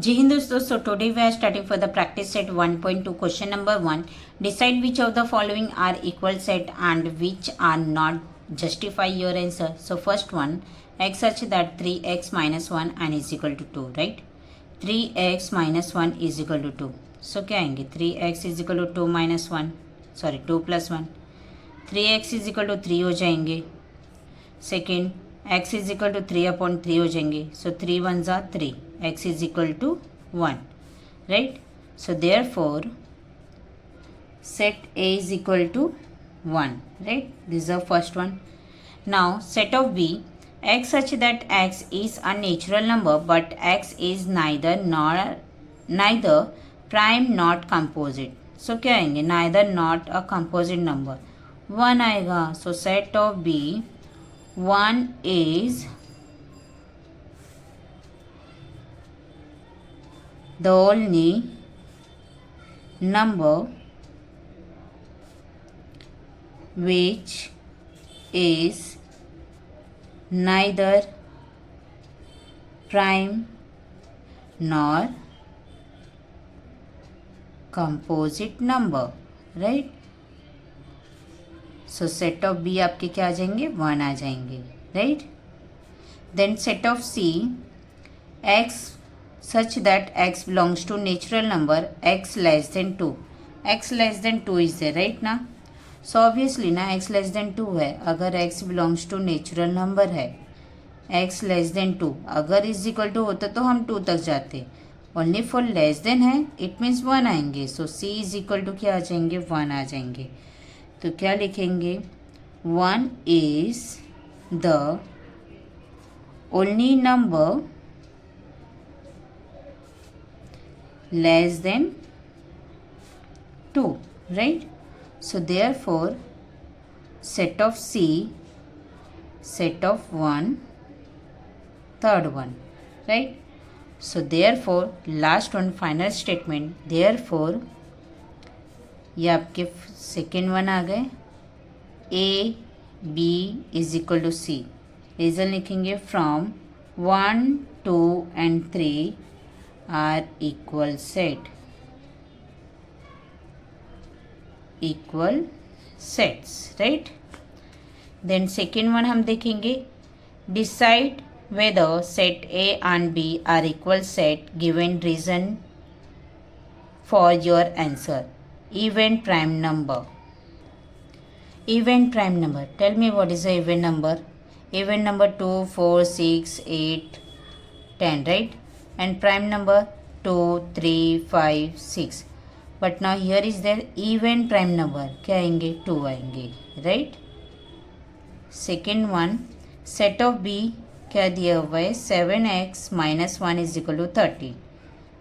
Jai Hind दोस्तों, so today we are starting for the practice set 1.2 question number 1. Decide which of the following are equal set and which are not. Justify your answer. So first one, x such that 3x minus 1 and is equal to 2, right? 3x minus 1 is equal to 2. So क्या आएंगे 3x is equal to 2 minus 1, sorry 2 plus 1. 3x is equal to 3 हो जाएंगे. Second x is equal to 3/3 हो जाएंगे. So 3 1 ज़ा 3, x is equal to 1, right. So therefore set a is equal to 1, right. This is the first one. Now set of b, x such that x is a natural number but x is neither prime not composite. So क्या आएंगे neither not a composite number 1 आएगा. So set of b 1 is the only number which is neither prime nor composite number, right? So set of B आपके क्या आ जाएंगे 1 आ जाएंगे, right. Then set of C, x such that x belongs to natural number x less than 2. X less than 2 is there, right ना. So obviously ना x less than 2 है. अगर x belongs to natural number है, x less than 2, अगर is equal to होता तो हम 2 तक जाते. ओनली फॉर लेस देन है, इट मीन्स 1 आएंगे. सो सी इज इक्वल टू क्या आ जाएंगे 1 आ जाएंगे. तो क्या लिखेंगे 1 is the only number less than 2, right. So therefore set of C, set of 1, third one, right. So therefore last one final statement. Therefore ये आपके सेकेंड वन आ गए. A B is equal to C. Reason लिखेंगे from 1 2 and 3 are equal set, equal sets, right. Then second one हम देखेंगे. Decide whether set A and B are equal set given reason for your answer. Even prime number. Even prime number. Tell me what is the even number? Even number 2, 4, 6, 8, 10, right? And prime number 2, 3, 5, 6. But now here is there even prime number. क्या आएंगे 2 आएंगे, right? Second one, set of B क्या दिया हुआ है 7x minus 1 is equal to 13.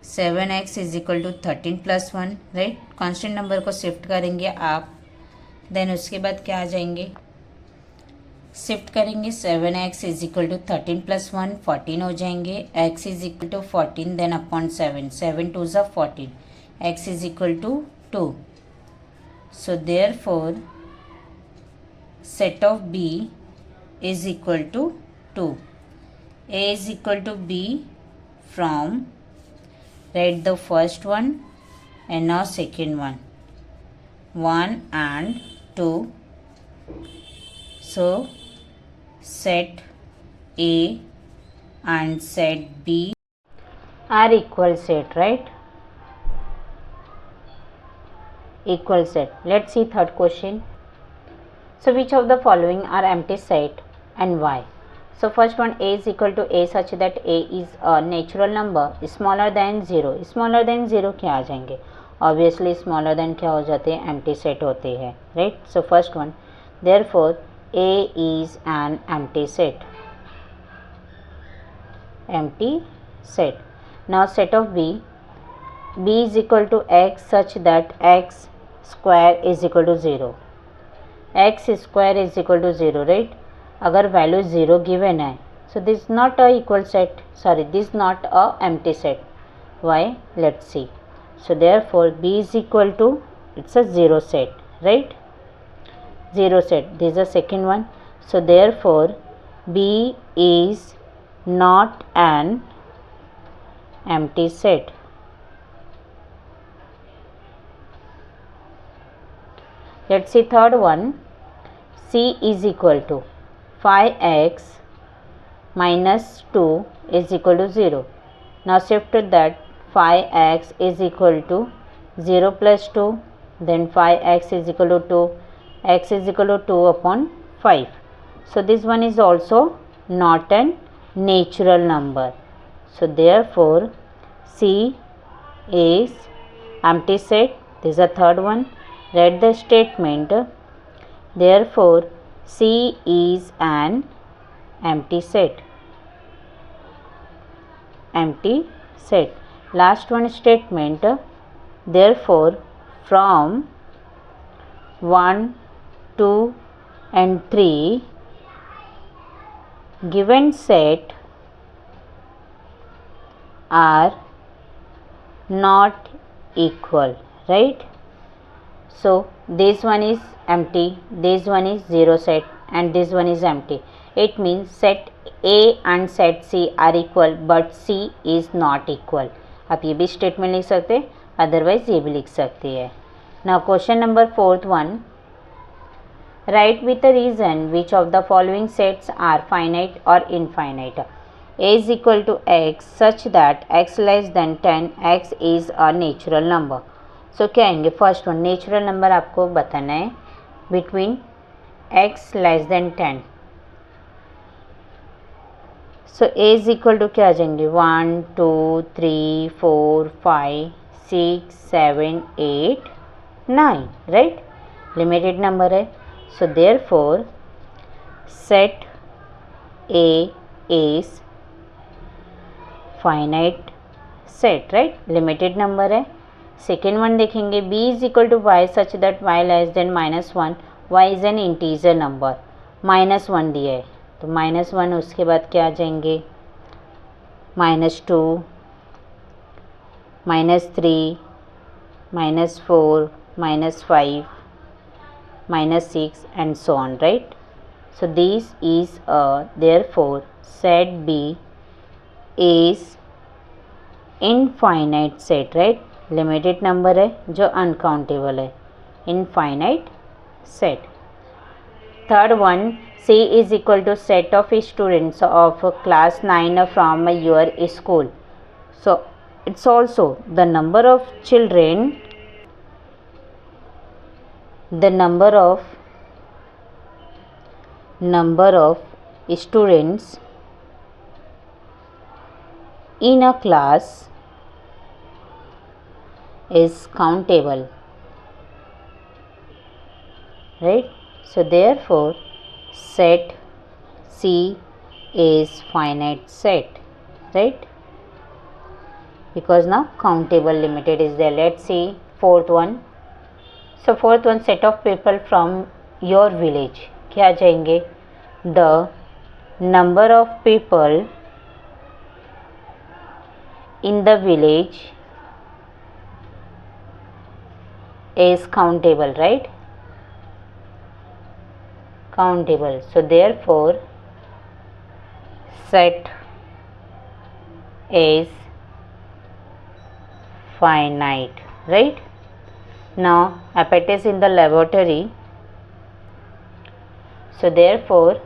7x is equal to 13 plus 1, right. Constant number को shift करेंगे आप. देन उसके बाद क्या आ जाएंगे शिफ्ट करेंगे 7x is equal to 13 plus 1 14 हो जाएंगे. x is equal to 14 then upon 7, 7 2 ज़ा 14, x is equal to 2. So therefore set of b is equal to 2. a is equal to b from, write the first one and now second one, 1 and 2. So set A and set B are equal set, right? Equal set. Let's see third question. So which of the following are empty set and why? So first one, a is equal to a such that a is a natural number smaller than 0. smaller than 0 क्या आ जाएंगे obviously smaller than क्या हो जाते हैं empty set होते हैं, right. So first one, therefore a is an empty set, empty set. Now set of b, b is equal to x such that x square is equal to 0. x square is equal to 0, right. अगर value 0 given है, so this not a equal set, sorry this not a empty set. Why, let's see. So therefore B is equal to, it's a 0 set, right. 0 set. This is the second one. So therefore B is not an empty set. Let's see third one. C is equal to 5x minus 2 is equal to 0. Now shift to that 5x is equal to 0 plus 2, then 5x is equal to 2, x is equal to 2 upon 5. So this one is also not a natural number. So therefore C is empty set. This is the third one. Read the statement. Therefore C is an empty set. Empty set. Last one statement. Therefore from 1, 2 and 3 given set are not equal, right? So this one is empty, this one is 0 set and this one is empty. It means set A and set C are equal but C is not equal. आप ये भी statement लिख सकते हैं, otherwise ये भी लिख सकती है. Now question number fourth one. Write with a reason which of the following sets are finite or infinite. A is equal to x such that x less than 10, x is a natural number. So क्या आएंगे? First one natural number आपको बताना है between x less than 10. So a is equal to क्या आ जाएंगे? 1, 2, 3, 4, 5, 6, 7, 8, 9, right? Limited number है. So therefore set A is finite set, right? Limited number है. सेकेंड वन देखेंगे b is equal to y such that y less than -1. y is an integer number. -1 दिया है तो -1, उसके बाद क्या आ जाएंगे? -2, -3, -4, -5, -6 and so on, right? So this is therefore set B is infinite set, right? Limited number है जो अनकाउंटेबल है, infinite set. Third one, C is equal to set of students of class 9 from your school. So it's also the number of children, the number of students in a class is countable, right? So therefore set C is finite set, right? Because now countable limited is there. Let's see fourth one. So fourth one, set of people from your village. क्या आ जाएंगे? The number of people in the village is countable, right? Countable. So therefore set is finite, right? Now apparatus in the laboratory. So therefore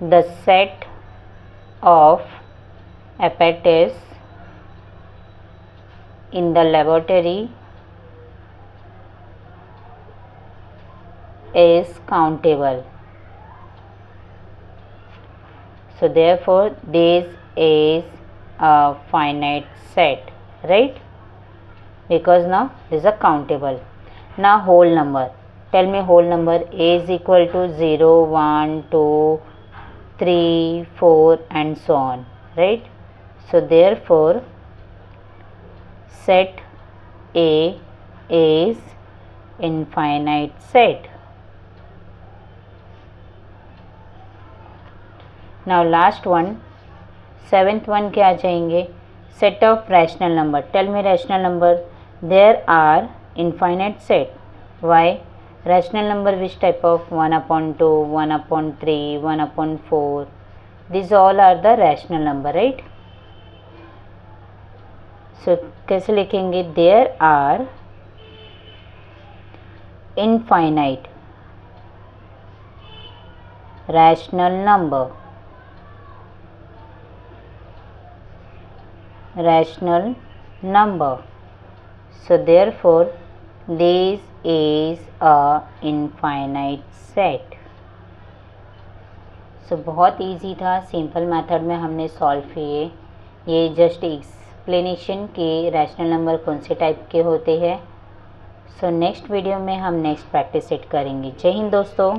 the set of apparatus in the laboratory is countable. So therefore this is a finite set, right? Because now this is a countable. Now whole number. Tell me whole number. A is equal to 0, 1, 2, 3, 4 and so on, right? So therefore set A is infinite set. Now last one, seventh one क्या आ जाएंगे? Set of rational number. Tell me rational number. There are infinite set. Why? Rational number which type of? 1 upon 2, 1 upon 3, 1 upon 4. These all are the rational number, right? So कैसे लिखेंगे, there are infinite rational number, so therefore this is a infinite set. सो बहुत easy था, simple method में हमने solve किए। ये just explanation के रैशनल नंबर कौन से टाइप के होते हैं। सो नेक्स्ट वीडियो में हम नेक्स्ट प्रैक्टिस सेट करेंगे। जय हिंद दोस्तों।